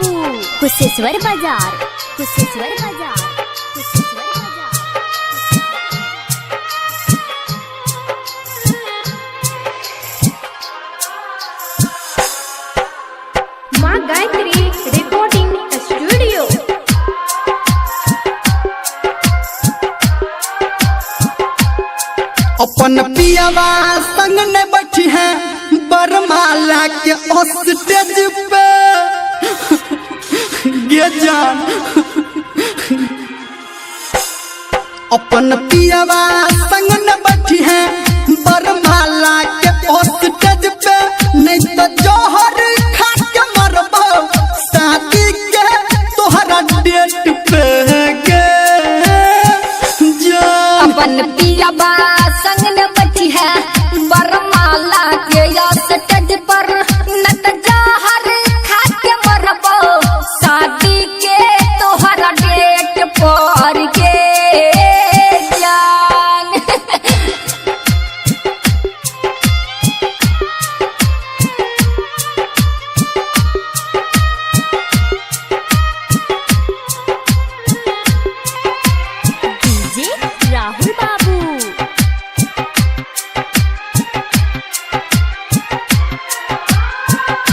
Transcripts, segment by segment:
बाबू कुशेश्वर बाजार, कुशेश्वर बाजार, कुशेश्वर बाजार। माँ गायत्री रिकॉर्डिंग स्टूडियो। अपन पियावा संग ने बैठी है बरमाला के स्टेज पे गे जान। अपन पियावा संग ने बैठी है बरमाला के स्टेज पे, नहीं तो जोहर खा के मरबो शादी के तोहरा डेट पे गे जान। अपन पियावा संग न बैठी है बरमाला के स्टेज पर, न त जहर खा के मरबो शादी के तोहरा डेट पर के जान। डीजे राहुल बाबू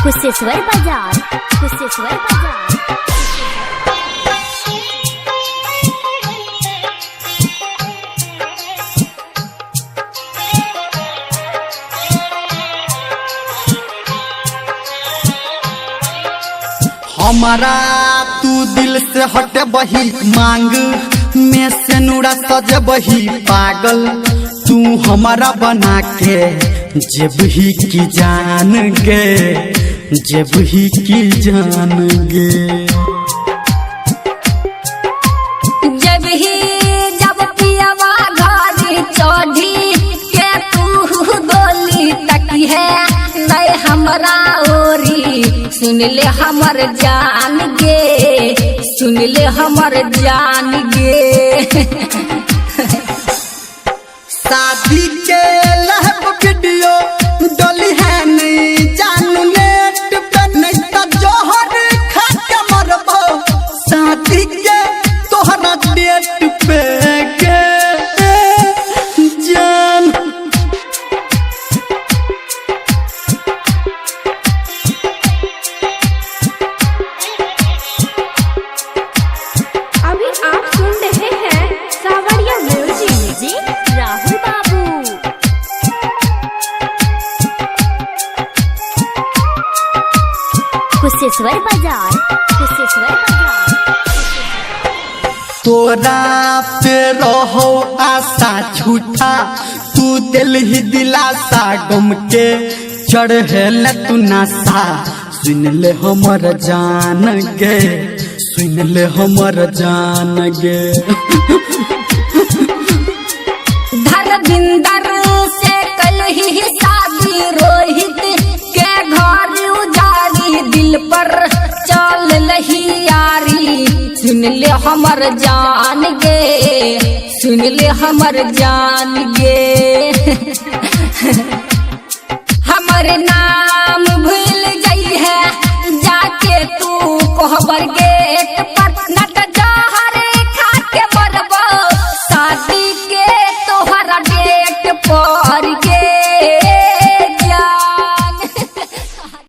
कुशेश्वर बाजार, कुशेश्वर बाजार। हमारा तू दिल से हटे बही मांग में से नूरा सजे बही पागल, तू हमारा बना के जब ही की जान गे, जब ही की जान गे। जब पियावा घर चढ़ी के तू गोली तकी है नहीं हमरा ओरी, सुन ले हमर जान गे, सुन ले हमर जान गे। शादी के लहब वीडियो डोली है नहीं जानू नेट पे, नहीं तो जोहर खा के मरबो शादी के तोहरा डेट पे गे जान। अभी आप सुन रहे हैं सावरिया म्यूजिक। डीजे राहुल बाबू कुशेश्वर बाजार, कुशेश्वर बाजार। तोरा पे रहो आशा झूठा, तू दिल ही दिलासा गम के चढ़ेल तू नासा, सुन ले हमर जान गे, सुन ले हमर जान गे। धर्मिंदर से कल ही शादी रोहित के घर उजारी, दिल पर चल लही यारी, सुन ले हमर जान गे, सुन ले हमर जान गे। हमर नाम भूल गई है जाके तू कोहबर गे,